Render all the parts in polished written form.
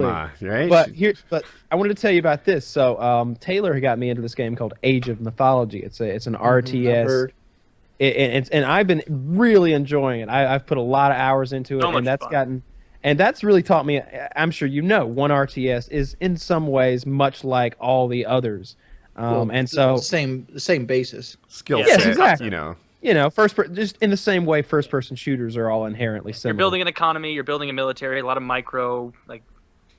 Right? But I wanted to tell you about this. So Taylor got me into this game called Age of Mythology. It's an I've RTS. heard. And I've been really enjoying it. I've put a lot of hours into it, So much fun. that's really taught me. I'm sure you know, one RTS is in some ways much like all the others, and so the same basis. Skill Yes, set, exactly. Just in the same way, first person shooters are all inherently similar. You're building an economy. You're building a military. A lot of micro,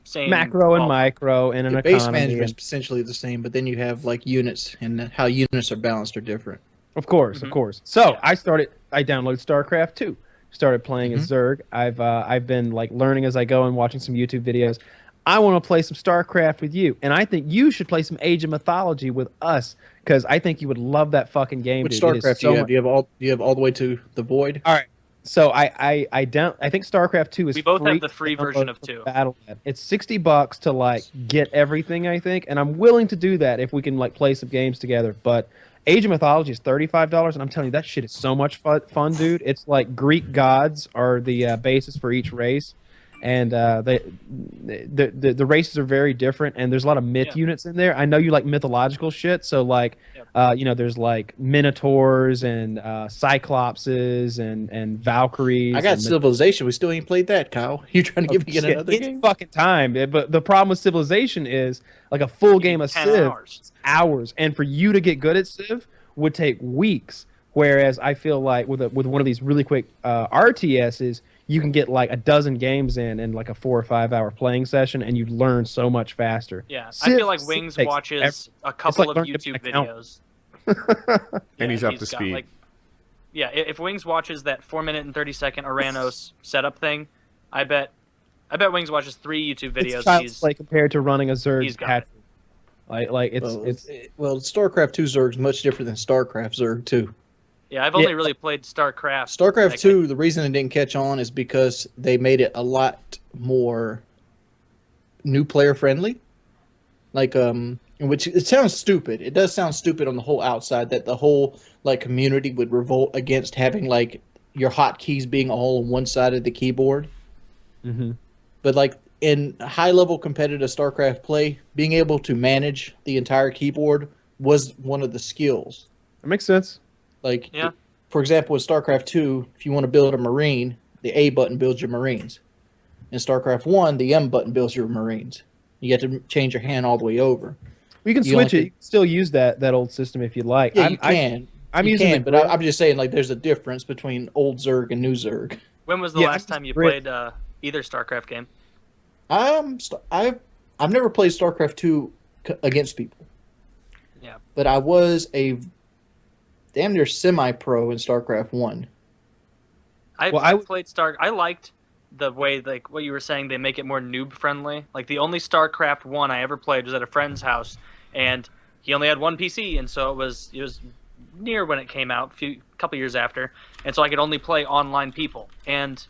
same macro and ballpark. micro in an The base economy. management is essentially the same, but then you have like units, and how units are balanced are different. Of course, Mm-hmm. of course. So I downloaded StarCraft 2. Started playing as Zerg. I've been like learning as I go and watching some YouTube videos. I want to play some StarCraft with you, and I think you should play some Age of Mythology with us because I think you would love that fucking game. Which dude. It is StarCraft do so you have? much- Do you have all the way to the Void? All right. So I think StarCraft 2 is We both have free the free to version download of for 2. Battle.net. It's $60 to like get everything, I think, and I'm willing to do that if we can like play some games together. But Age of Mythology is $35, and I'm telling you that shit is so much fun, dude. It's like Greek gods are the basis for each race, and the races are very different, and there's a lot of myth units in there. I know you like mythological shit, so like there's like minotaurs and cyclopses and valkyries. I got and Civilization. We still ain't played that, Kyle. You trying to give me shit, another it's game? fucking time. But the problem with Civilization is like a full game of 10 Civ hours. hours, and for you to get good at Civ would take weeks. Whereas I feel like with one of these really quick RTSs, you can get like a dozen games in like a 4 or 5 hour playing session, and you learn so much faster. Yeah, I Civ- feel like Civ Wings takes watches a It's couple like of learning to be YouTube an accountant. videos. And he's up to got, speed. If Wings watches that 4-minute and 30-second Aranos setup thing, I bet Wings watches 3 YouTube It's videos. child's play compared to running a Zerg he's got hat. it. Like Well, StarCraft 2 Zerg is much different than StarCraft Zerg 2. Yeah, I've only really played StarCraft. StarCraft 2, the reason it didn't catch on is because they made it a lot more new player friendly. Like, which it sounds stupid. It does sound stupid on the whole outside that the whole like community would revolt against having like your hotkeys being all on one side of the keyboard. Mhm. But like in high level competitive StarCraft play, being able to manage the entire keyboard was one of the skills. That makes sense. Like, Yeah. for example, with StarCraft 2, if you want to build a Marine, the A button builds your Marines. In StarCraft 1, the M button builds your Marines. You have to change your hand all the way over. You can You switch only it. You can still use that old system if you'd like. Yeah, you can. I'm You using can, the but grid. I'm just saying, like, there's a difference between old Zerg and new Zerg. When was the Yeah, last time you Grid. played either StarCraft game? I've never played StarCraft 2 against people. Yeah. But I was a damn near semi-pro in StarCraft 1. I played I liked the way, like what you were saying, they make it more noob friendly. Like the only StarCraft 1 I ever played was at a friend's house, and he only had one PC, and so it was near when it came out, couple years after, and so I could only play online people. And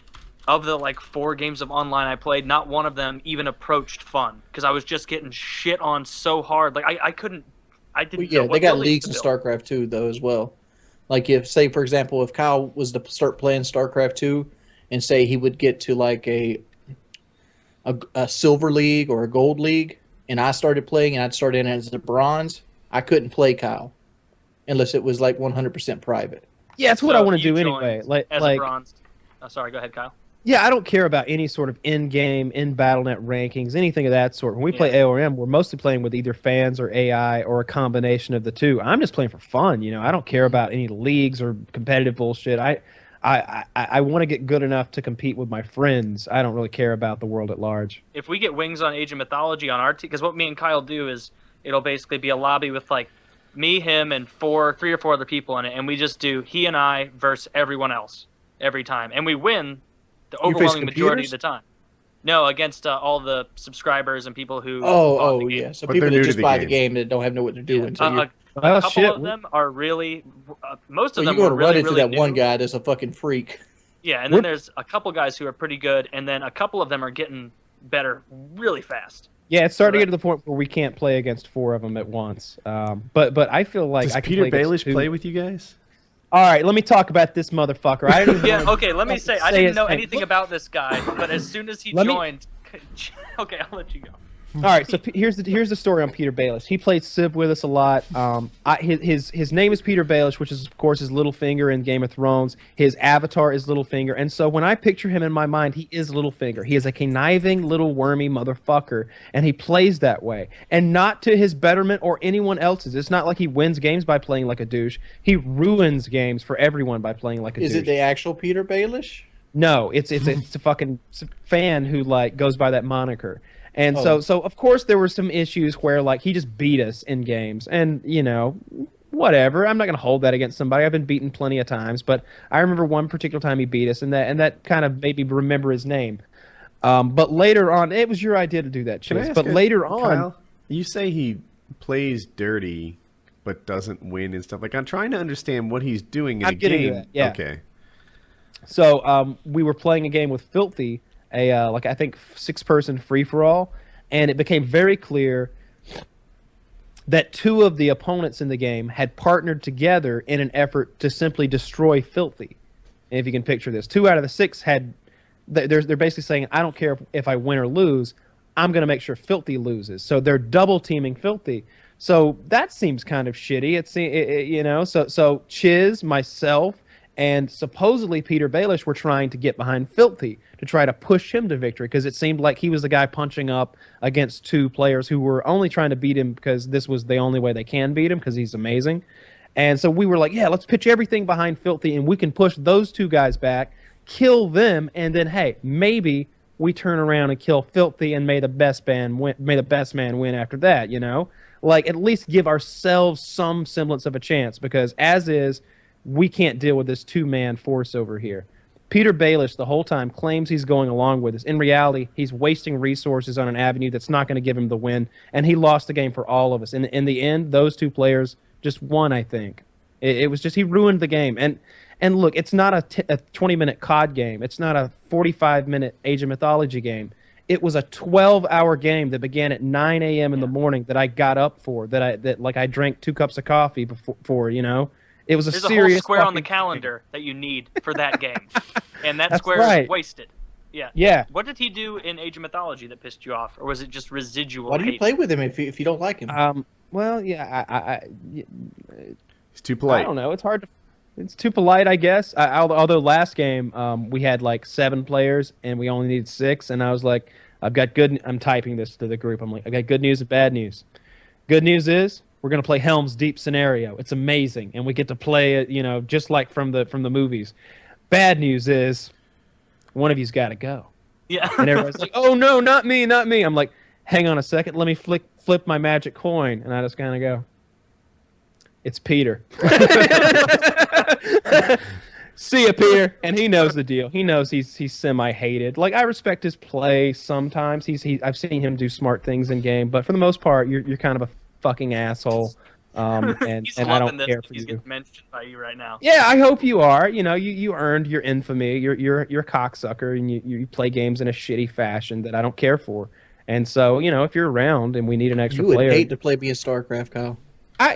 of the like 4 games of online I played, not one of them even approached fun because I was just getting shit on so hard. Like I couldn't. I didn't. Yeah, know they what got buildings leagues to in build. StarCraft 2 though as well. Like if, say, for example, if Kyle was to start playing StarCraft 2, and say he would get to like a silver league or a gold league, and I started playing and I'd start in as a bronze, I couldn't play Kyle unless it was like 100% private. Yeah, that's what So I want to you do joined anyway. as a bronze. Oh, sorry, go ahead, Kyle. Yeah, I don't care about any sort of in-game, in-BattleNet rankings, anything of that sort. When we play AORM, we're mostly playing with either fans or AI or a combination of the two. I'm just playing for fun, you know. I don't care about any leagues or competitive bullshit. I want to get good enough to compete with my friends. I don't really care about the world at large. If we get Wings on Age of Mythology on our team, because what me and Kyle do is it'll basically be a lobby with like me, him, and 3 or 4 other people in it, and we just do he and I versus everyone else every time, and we win the You face overwhelming majority of computers? the time. No, against all the subscribers and people who bought Oh, the game. yeah. So But people they're new that to just the buy game. the game that don't have know what they're doing. So A Well, couple shit. of them are really, most of you them go are to really, run into really that one new. guy that's a fucking freak. Yeah, and then there's a couple guys who are pretty good, and then a couple of them are getting better really fast. Yeah, it's starting to get to the point where we can't play against 4 of them at once. But I feel like Does I can Peter play against Baelish 2. play with you guys? All right, let me talk about this motherfucker. I didn't even Yeah, wanna okay, let me say, I say didn't his know name. anything about this guy, but as soon as he Let me- joined, Okay, I'll let you go. All right, so here's the story on Peter Baelish. He played Civ with us a lot. His name is Peter Baelish, which is of course his Littlefinger in Game of Thrones. His avatar is Littlefinger, and so when I picture him in my mind, he is Littlefinger. He is a conniving little wormy motherfucker, and he plays that way, and not to his betterment or anyone else's. It's not like he wins games by playing like a douche. He ruins games for everyone by playing like a douche. Is it the actual Peter Baelish? No, it's a fucking fan who like goes by that moniker. And so of course there were some issues where like he just beat us in games, and you know, whatever. I'm not gonna hold that against somebody. I've been beaten plenty of times, but I remember one particular time he beat us, and that kind of made me remember his name. But later on, it was your idea to do that, Chase. But later on, Kyle, you say he plays dirty but doesn't win and stuff. Like, I'm trying to understand what he's doing in a game. That, yeah. Okay. So we were playing a game with Filthy, like I think 6-person free-for-all, and it became very clear that 2 of the opponents in the game had partnered together in an effort to simply destroy Filthy. And if you can picture this, 2 out of the 6 had, they're basically saying, I don't care if I win or lose, I'm going to make sure Filthy loses. So they're double-teaming Filthy. So that seems kind of shitty. You know, so Chiz, myself, and supposedly Peter Baelish were trying to get behind Filthy to try to push him to victory, because it seemed like he was the guy punching up against 2 players who were only trying to beat him because this was the only way they can beat him, because he's amazing. And so we were like, yeah, let's pitch everything behind Filthy, and we can push those 2 guys back, kill them, and then, hey, maybe we turn around and kill Filthy, and may the best man win after that, you know? Like, at least give ourselves some semblance of a chance, because as is, we can't deal with this 2-man force over here. Peter Baelish the whole time claims he's going along with us. In reality, he's wasting resources on an avenue that's not going to give him the win, and he lost the game for all of us. In the end, those 2 players just won, I think. It was just, he ruined the game. And look, it's not a 20-minute COD game. It's not a 45-minute Age of Mythology game. It was a 12-hour game that began at 9 a.m. in the morning that I got up for, that I drank 2 cups of coffee before, you know? It was There's serious a whole square on the calendar that you need for that game. And that square is wasted. Yeah. Yeah. What did he do in Age of Mythology that pissed you off? Or was it just residual Why do you hate? play with him if you don't like him? Well, yeah, He's too polite. I don't know. It's too polite, I guess. Although last game we had like 7 players and we only needed 6, and I was like, I'm typing this to the group. I'm like, I got good news and bad news. Good news is we're gonna play Helm's Deep scenario. It's amazing, and we get to play it, you know, just like from the movies. Bad news is one of you's got to go. Yeah. And everybody's like, oh no, not me, not me. I'm like, hang on a second, let me flip my magic coin, and I just kind of go, it's Peter. See ya, Peter. And he knows the deal. He knows he's semi-hated. Like, I respect his play sometimes. I've seen him do smart things in game, but for the most part, you're kind of a fucking asshole. And I don't care for you. He's getting mentioned by you right now. Yeah, I hope you are. You know, you earned your infamy. You're a cocksucker, and you play games in a shitty fashion that I don't care for. And so, you know, if you're around and we need an extra player, you would hate to play me in StarCraft, Kyle.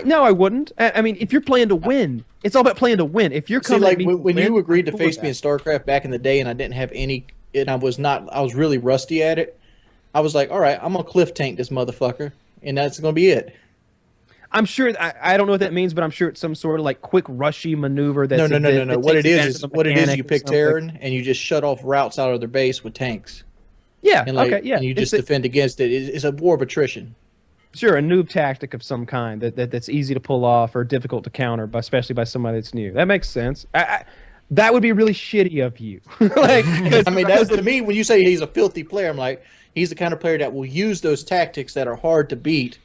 No, I wouldn't. I mean, if you're playing to win, it's all about playing to win. If you're coming, like when you agreed to face me in StarCraft back in the day, and I didn't have any, and I was really rusty at it. I was like, all right, I'm gonna cliff tank this motherfucker, and that's gonna be it. I'm sure. I don't know what that means, but I'm sure it's some sort of like quick rushy maneuver. That's no. What it is you pick Terran and you just shut off routes out of their base with tanks. Yeah. And like, okay. Yeah. And you just defend against it. It's a war of attrition. Sure, a noob tactic of some kind that's easy to pull off or difficult to counter, especially by somebody that's new. That makes sense. That would be really shitty of you. Like, I mean, that's to me when you say he's a filthy player. I'm like, he's the kind of player that will use those tactics that are hard to beat,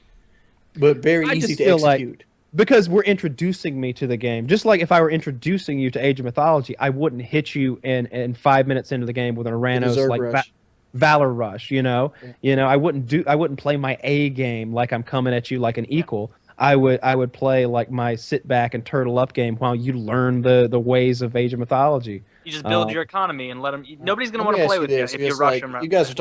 but very easy to execute. Because we're introducing me to the game. Just like if I were introducing you to Age of Mythology, I wouldn't hit you in 5 minutes into the game with an Aranos like Valor Rush, you know. Yeah. You know, I wouldn't play my A game like I'm coming at you like an equal. I would play like my sit back and turtle up game while you learn the ways of Age of Mythology. You just build your economy and let them. Nobody's going to want to play with you if you rush them. You guys are talking